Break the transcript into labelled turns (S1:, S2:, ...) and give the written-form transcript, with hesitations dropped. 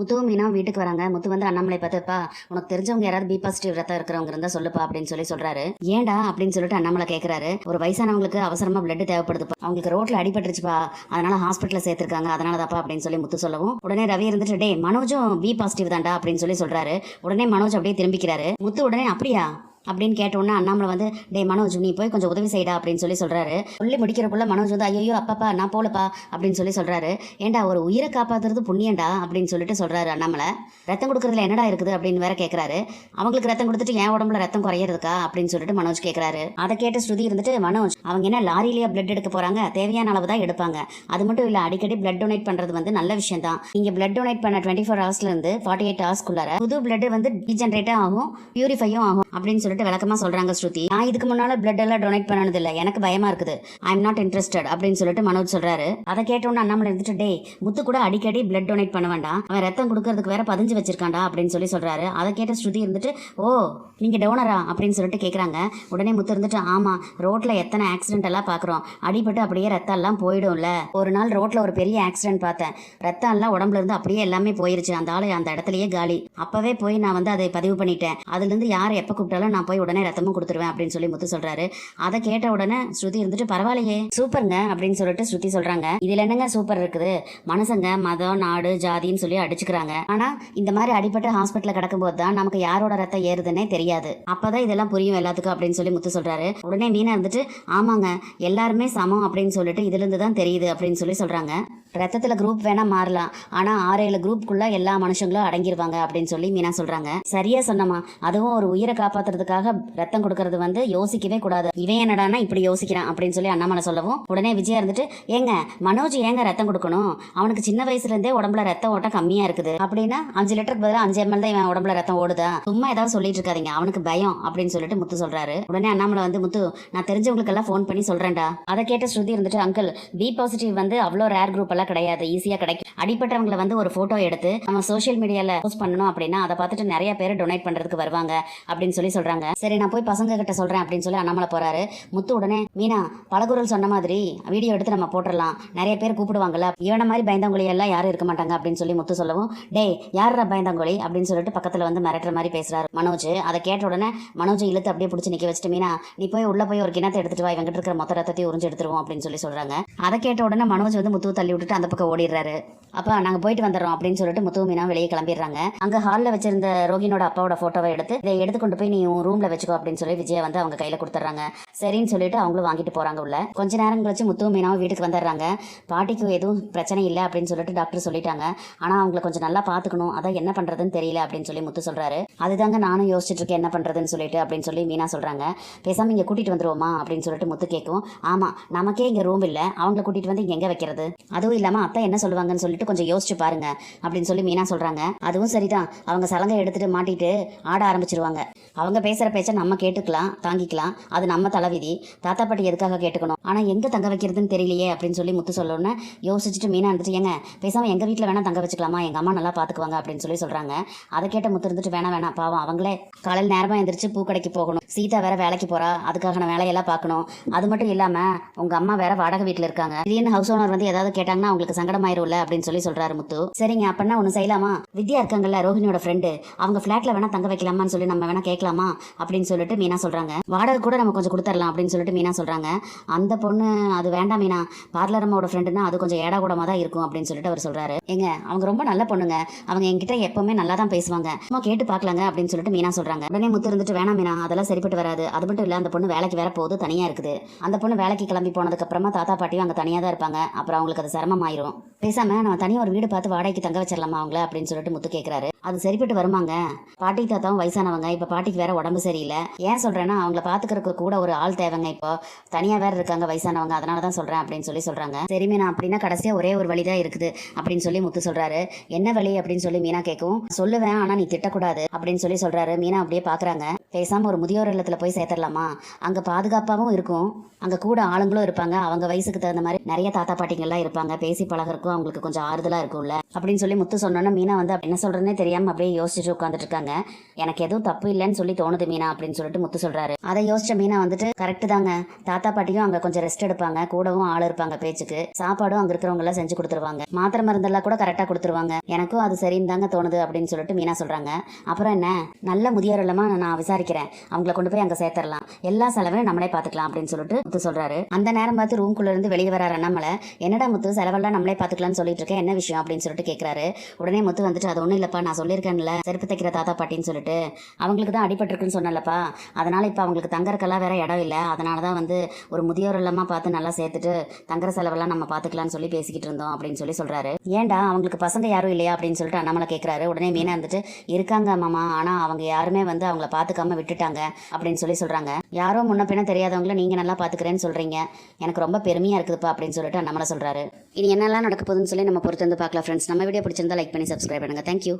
S1: முத்துவும் மீனா வீட்டுக்கு வராங்க. முத்து வந்து அண்ணாமலை பார்த்துப்பா, உனக்கு தெரிஞ்சவங்க யாராவது பி பாசிட்டிவ் ரத்தம் இருக்கிறவங்க இருந்தா சொல்லுப்பா அப்படின்னு சொல்றாரு. ஏன்டா அப்படின்னு சொல்லிட்டு அண்ணாமலை கேட்கறாரு. ஒரு வயசானவங்களுக்கு அவசரமா பிளட் தேவைப்படுதுப்பா, அவங்களுக்கு ரோட்ல அடிபட்டுருச்சுப்பா, அதனால ஹாஸ்பிட்டல்ல சேர்த்திருக்காங்க, அதனாலதாப்பா அப்படின்னு சொல்லி முத்து சொல்லவும், உடனே ரவி இருந்துட்டு டே மனோஜும் பி பாசிட்டிவ் தான்டா அப்படின்னு சொல்றாரு. உடனே மனோஜ் அப்படியே திரும்பிக்கிறாரு. முத்து உடனே அப்படியா அப்படின்னு கேட்டோன்னா அண்ணாமலை வந்து டே மனோஜ் நீ போய் கொஞ்சம் உதவி செய்டா அப்படின்னு சொல்றாரு. சொல்லி முடிக்கிறக்குள்ள மனோஜ் வந்து ஐயோ அப்பாப்பா நான் போலப்பா அப்படின்னு சொல்றாரு. ஏண்டா ஒரு உயிரை காப்பாத்துறது புண்ணியண்டா அப்படின்னு சொல்றாரு அண்ணாமலை. ரத்தம் கொடுக்கறதுல என்னடா இருக்குது அப்படின்னு வேற கேட்கறாரு. அவங்களுக்கு ரத்தம் கொடுத்துட்டு என் உடம்புல ரத்தம் குறையிறதுக்கா அப்படின்னு சொல்லிட்டு மனோஜ் கேட்கறாரு. அதை கேட்டு ஸ்ருதி இருந்துட்டு மனோஜ் அவங்க என்ன லாரியிலேயே பிளட் எடுக்க போறாங்க, தேவையான அளவு தான் எடுப்பாங்க. அது மட்டும் இல்ல அடிக்கடி பிளட் டொனேட் பண்றது வந்து நல்ல விஷயம் தான். நீங்க பிளட் டொனேட் பண்ண 24 ஹவர்ஸ்ல இருந்து 48 ஹவர்ஸ்க்குள்ளார புது பிளட் வந்து டீஜெனரேட் ஆகும், பியூரிஃபையும் ஆகும் அப்படின்னு சொல்லிட்டு விளக்கமா சொல்றாங்க ஸ்ருதி. நான் இதுக்கு முன்னால பிளட் எல்லாம் டொனேட் பண்ணனது இல்ல, எனக்கு பயமா இருக்குது, ஐ எம் நாட் இன்ட்ரெஸ்டட் அப்படின்னு சொல்லிட்டு மனோஜ் சொல்றாரு. அதை கேட்டோன்னு அண்ணாமலை இருந்துட்டு டே முத்து கூட அடிக்கடி பிளட் டொனேட் பண்ண வேண்டாம், அவன் ரத்தம் கொடுக்கறதுக்கு வேற பதிஞ்சு வச்சிருக்காண்டா அப்படின்னு சொல்றாரு. அதை கேட்ட ஸ்ருதி இருந்துட்டு ஓ நீங்க டோனரா அப்படின்னு சொல்லிட்டு கேட்கறாங்க. உடனே முத்து இருந்துட்டு ஆமா, ரோட்ல எத்தனை ஆக்சிடென்ட் எல்லாம் பாக்குறோம், அடிபட்டு அப்படியே ரத்தம் எல்லாம் போயிடும்ல. ஒரு நாள் ரோட்ல ஒரு பெரிய ஆக்சிடென்ட் பார்த்தேன், ரத்தம் எல்லாம் உடம்புல இருந்து அப்படியே எல்லாமே போயிருச்சு, அந்த ஆளு அந்த இடத்துலயே காலி. அப்பவே போய் நான் வந்து அதை பதிவு பண்ணிட்டேன், அதுல இருந்து யார் எப்ப கூப்பிட்டாலும் நான் போய் உடனே ரத்தமும் கொடுத்துருவேன் அப்படின்னு சொல்லி முத்து சொல்றாரு. அதை கேட்ட உடனே ஸ்ருதி இருந்துட்டு பரவாயில்லையே சூப்பருங்க அப்படின்னு சொல்லிட்டு ஸ்ருதி சொல்றாங்க. இதுல என்னங்க சூப்பர் இருக்குது, மனுஷங்க மதம் நாடு ஜாதின்னு சொல்லி அடிச்சுக்கிறாங்க, ஆனா இந்த மாதிரி அடிபட்டு ஹாஸ்பிட்டல்ல கிடக்கும் போது தான் நமக்கு யாரோட ரத்தம் ஏறுதுன்னே தெரியாது, அப்பதான் இதெல்லாம் புரியும் எல்லாத்துக்கும் அப்படின்னு சொல்லி முத்து சொல்றாரு. உடனே மீனா இருந்துட்டு ஆமாங்க எல்லாருமே சமம் அப்படின்னு சொல்லிட்டு இதுல இருந்து தான் தெரியுது அப்படின்னு சொல்றாங்க. ரத்தத்துல குரூப் வேணா மாறலாம், ஆனா 6-7 குரூப்புக்குள்ள எல்லா மனுஷங்களும் அடங்கிருவாங்க அப்படின்னு சொல்லி மீனா சொல்றாங்க. சரியா சொன்னமா, அதுவும் ஒரு உயிரை காப்பாத்துறதுக்காக ரத்தம் கொடுக்கறது வந்து யோசிக்கவே கூடாது, இவன் என்னடானா இப்படி யோசிக்கிறான் அப்படின்னு சொல்லி அண்ணாமலை சொல்லவும், உடனே விஜயா இருந்துட்டு ஏங்க மனோஜ் ஏங்க ரத்தம் கொடுக்கணும், அவனுக்கு சின்ன வயசுல இருந்தே உடம்புல ரத்த ஓட்டம் கம்மியா இருக்குது, அப்படின்னா 5 லிட்டருக்கு பதிலாக 5 ml தான் இவன் உடம்புல ரத்தம் ஓடுதா, சும்மா ஏதாவது சொல்லிட்டு இருக்காதீங்க, அவனுக்கு பயம் அப்படின்னு சொல்லிட்டு முத்து சொல்றாரு. உடனே அண்ணாமலை வந்து முத்து நான் தெரிஞ்சவங்களுக்கு எல்லாம் ஃபோன் பண்ணி சொல்றேன்டா. அதை கேட்ட ஸ்ருதி இருந்துட்டு அங்கிள் பி பாசிட்டிவ் வந்து அவ்வளோ ரேர் குரூப் எல்லாம் கிடையாது, ஈஸியா கிடைக்கும். அடிப்பட்டவங்களை வந்து ஒரு போட்டோ எடுத்து நம்ம சோஷியல் மீடியால போஸ்ட் பண்ணணும் அப்படின்னா அதை பார்த்துட்டு நிறைய பேர் டொனேட் பண்றதுக்கு வருவாங்க அப்படின்னு சொல்றாங்க. சரி நான் போய் பசங்க கிட்ட சொல்றேன் அப்படின்னு சொல்லி அண்ணாமலை போறாரு. முத்து உடனே மீனா பலகுரல் சொன்ன மாதிரி வீடியோ எடுத்து நம்ம போட்டுடலாம், நிறைய பேர் கூப்பிடுவாங்கல்ல, இவன மாதிரி பயந்தாங்கொழி எல்லாம் யாரும் இருக்க மாட்டாங்க அப்படின்னு சொல்லி முத்து சொல்லவும், டேய் யாரா பயந்தாங்கொழி அப்படின்னு சொல்லிட்டு பக்கத்துல வந்து மிரட்டுற மாதிரி பேசுறாரு மனோஜ். அதை கேட்ட உடனே மனோஜ் இழுத்து அப்படியே பிடிச்சி நிக்க வச்சுட்டு மீனா நீ போய் உள்ள போய் ஒரு கிணத்தை எடுத்துட்டு வா, இவங்கிட்ட இருக்கிற மொத்த ரத்தத்தையும் உறிஞ்சு எடுத்துருவோம் அப்படின்னு சொல்றாங்க. அதை கேட்ட உடனே மனோஜ் வந்து முத்து தள்ளி விட்டுட்டு அந்த பக்கம் ஓடிடுறாரு. அப்பா நாங்க போயிட்டு வந்துடுறோம் அப்படின்னு சொல்லிட்டு முத்து மீனா வெளியே கிளம்பிடுறாங்க. அங்க ஹாலில் வச்சிருந்த ரோகினோட அப்பாவோட போட்டோவை எடுத்து இதை எடுத்துக்கொண்டு போய் நீ ரூம்ல வச்சுக்கோ அப்படின்னு சொல்லி விஜயா வந்து அவங்க கையில கொடுத்துட்றாங்க. சரின்னு சொல்லிட்டு அவங்களும் வாங்கிட்டு போறாங்க உள்ள. கொஞ்ச நேரம் கழிச்சு முத்து மீனாவும் வீட்டுக்கு வந்துடுறாங்க. பாட்டிக்கு எதுவும் பிரச்சனை இல்லை அப்படின்னு சொல்லிட்டு டாக்டர் சொல்லிட்டாங்க, ஆனா அவங்களை கொஞ்சம் நல்லா பாத்துக்கணும், அதான் என்ன பண்றதுன்னு தெரியல அப்படின்னு சொல்லி முத்து சொல்றாரு. அதுதாங்க நானும் யோசிச்சுட்டு இருக்கேன் என்ன பண்றதுன்னு சொல்லிட்டு அப்படின்னு சொல்லி மீனா சொல்றாங்க. பேசாம இங்க கூட்டிட்டு வந்துருவோமா அப்படின்னு சொல்லிட்டு முத்து கேட்கும். ஆமா நமக்கே இங்க ரூம் இல்ல, அவங்களை கூட்டிட்டு வந்து இங்க எங்க வைக்கிறது, அதுவும் இல்லாம அத்தை என்ன சொல்லுவாங்கன்னு சொல்லிட்டு கொஞ்சம் யோசிச்சு பாருங்க அப்படின்னு சொல்லி மீனா சொல்றாங்க. அதுவும் சரிதான், அவங்க சலங்கை எடுத்துட்டு மாட்டிட்டு ஆட ஆரம்பிச்சிருவாங்க, அவங்க பேசுற பேச்ச நம்ம கேட்டுக்கலாம் தாங்கிக்கலாம், அது நம்ம தலைவிதி, தாத்தா பாட்டி எதுக்காக கேட்டுக்கணும், ஆனா எங்க தங்க வைக்கிறதுன்னு தெரியலையே அப்படின்னு சொல்லி முத்து சொல்லணும்னு யோசிச்சுட்டு மீனா இருந்துட்டு ஏங்க பேசாம எங்க வீட்டுல வேணா தங்க வச்சுக்கலாமா, எங்க அம்மா நல்லா பாத்துக்குவாங்க அப்படின்னு சொல்றாங்க. அதை கேட்ட முத்து இருந்துட்டு வேணாம் பாவம் அவங்களே காலையில் நேரமா எந்திரிச்சு பூக்கடைக்கு போகணும், சீதா வேற வேலைக்கு போறா, அதுக்காக நான் வேலையெல்லாம் பார்க்கணும், அது மட்டும் இல்லாம உங்க அம்மா வேற வாடகை வீட்டுல இருக்காங்க, திடீர்னு ஹவுஸ் ஓனர் வந்து ஏதாவது கேட்டாங்கன்னா அவங்களுக்கு சங்கடமாயிரும்ல அப்படின்னு சொல்றாரு முத்து. சரிங்க அப்படின்னா ஒண்ணு செய்யலாமா, வித்யா இருக்காங்கல்ல ரோஹினியோட ஃப்ரெண்டு, அவங்க பிளாட்ல வேணா தங்க வைக்கலாமான்னு சொல்லி நம்ம வேணா கேட்கலாமா அப்படின்னு சொல்லிட்டு மீனா சொல்றாங்க. வாடகை கூட நம்ம கொஞ்சம் கொடுத்துடலாம் அப்படின்னு சொல்லிட்டு மீனா சொல்றாங்க. அந்த பொண்ணு அது வேண்டாம் மீனா, பார்லர் அம்மாவோட ஃப்ரெண்டுன்னா அது கொஞ்சம் ஏடா கூடமா தான் இருக்கும் அப்படின்னு சொல்லிட்டு அவர் சொல்றாரு. ஏங்க அவங்க ரொம்ப நல்ல பொண்ணுங்க, அவங்க என்கிட்ட எப்பவுமே நல்லா தான் பேசுவாங்க, சும்மா கேட்டு பாக்கலாங்க அப்படின்னு சொல்லிட்டு மீனா சொல்றாங்க. உடனே முத்து இருந்துட்டு வேணாம் மீனா அதெல்லாம் சரிப்பட்டு வராது, அது மட்டும் இல்ல அந்த பொண்ணு வேலைக்கு வேற போகுது தனியா இருக்குது, அந்த பொண்ணு வேலைக்கு கிளம்பி போனதுக்கு அப்புறமா தாத்தா பாட்டியும் அங்க தனியா தான் இருப்பாங்க, அப்புறம் அவங்களுக்கு அது சிரமம் ஆயிரும், பேசாம நம்ம தனியா ஒரு வீடு பார்த்து வாடகைக்கு தங்க வச்சிடலாமா அவங்கள அப்படின்னு சொல்லிட்டு முத்து கேட்கிறாரு. அது சரிப்பட்டு வருமாங்க, பாட்டி தாத்தாவும் வயசானவங்க, இப்ப பாட்டிக்கு வேற உடம்பு சரியில்லை, ஏன் சொல்றேன்னா அவங்கள பாத்துக்கிறதுக்கு கூட ஒரு ஆள் தேவைங்க, இப்போ தனியா வேற இருக்காங்க வயசானவங்க, அதனாலதான் சொல்றேன் அப்படின்னு சொல்றாங்க. சரி மீனா அப்படின்னா கடைசியா ஒரே ஒரு வழிதான் இருக்குது அப்படின்னு சொல்லி முத்து சொல்றாரு. என்ன வழி அப்படின்னு சொல்லி மீனா கேட்கும். சொல்லுவேன் ஆனா நீ திட்டக்கூடாது அப்படின்னு சொல்றாரு. மீனா அப்படியே பாக்குறாங்க. பேசாம ஒரு முதியோர் இல்லத்துல போய் சேர்த்தரலாமா, அங்க பாதுகாப்பாகவும் இருக்கும், அங்க கூட ஆளுங்களும் இருப்பாங்க, அவங்க வயசுக்கு தகுந்த மாதிரி நிறைய தாத்தா பாட்டிங்க எல்லாம் இருப்பாங்க, பேசி பழகிறதுக்கும் அவங்களுக்கு கொஞ்சம் ஆறுதலா இருக்கும்ல அப்படின்னு சொல்லி முத்து சொன்னோன்னா மீனா வந்து என்ன சொல்றேன்னே தெரியல தெரியாமல் அப்படியே யோசிச்சுட்டு உட்காந்துட்டு இருக்காங்க. எனக்கு எதுவும் தப்பு இல்லைன்னு சொல்லி தோணுது மீனா அப்படின்னு சொல்லிட்டு முத்து சொல்கிறாரு. அதை யோசிச்ச மீனா வந்துட்டு கரெக்டு தாங்க, தாத்தா பாட்டியும் அங்கே கொஞ்சம் ரெஸ்ட் எடுப்பாங்க, கூடவும் ஆள் இருப்பாங்க பேச்சுக்கு, சாப்பாடும் அங்கே இருக்கிறவங்க எல்லாம் செஞ்சு கொடுத்துருவாங்க, மாத்திரை மருந்தெல்லாம் கூட கரெக்டாக கொடுத்துருவாங்க, எனக்கும் அது சரின்னு தாங்க தோணுது அப்படின்னு சொல்லிட்டு மீனா சொல்கிறாங்க. அப்புறம் என்ன, நல்ல முதியோர் இல்லமா நான் விசாரிக்கிறேன், அவங்கள கொண்டு போய் அங்கே சேர்த்துடலாம், எல்லா செலவையும் நம்மளே பார்த்துக்கலாம் அப்படின்னு சொல்லிட்டு முத்து சொல்கிறாரு. அந்த நேரம் பார்த்து ரூம்குள்ள இருந்து வெளியே வராரு அண்ணாமலை. என்னடா முத்து, செலவெல்லாம் நம்மளே பார்த்துக்கலாம்னு சொல்லிட்டு இருக்கேன், என்ன விஷயம் அப்படின்னு சொல்லிட்டு கேட்குறாரு. உடனே முத்து வந்துட்டு அது ஒன்றும் இல்லைப்பா, நான் சொல்லியிருக்கேன்ல செருப்பு தைக்கிற தாத்தா பாட்டின்னு சொல்லிட்டு, அவங்களுக்கு தான் அடிபட்டிருக்குன்னு சொன்னலப்பா, அதனால இப்போ அவங்களுக்கு தங்கறக்கெல்லாம் வேற இடம் இல்லை, அதனால தான் வந்து ஒரு முதியோர் இல்லமா பார்த்து நல்லா சேர்த்துட்டு தங்குற செலவெல்லாம் நம்ம பார்த்துக்கலாம்னு சொல்லி பேசிக்கிட்டு இருந்தோம் அப்படின்னு சொல்லி சொல்றாரு. ஏன்டா அவங்களுக்கு பசங்க யாரும் இல்லையா அப்படின்னு சொல்லிட்டு அண்ணாமலை கேட்குறாரு. உடனே மீனா வந்துட்டு இருக்காங்க மாமா, ஆனால் அவங்க யாருமே வந்து அவங்கள பார்த்துக்காம விட்டுட்டாங்க அப்படின்னு சொல்லி சொல்றாங்க. யாரோ முன்ன பின்ன தெரியாதவங்கள நீங்க நல்லா பார்த்துக்கிறேன்னு சொல்றீங்க, எனக்கு ரொம்ப பெருமையா இருக்குதுப்பா அப்படின்னு சொல்லிட்டு அண்ணாமலை சொல்றாரு. இனி என்னெல்லாம் நடக்க போகுதுன்னு சொல்லி நம்ம பொறுத்து வந்து பார்க்கலாம் ஃப்ரெண்ட்ஸ். நம்ம வீடியோ பிடிச்சிருந்தா லைக் பண்ணி சப்ஸ்கிரைப் பண்ணுங்க. தேங்க்யூ.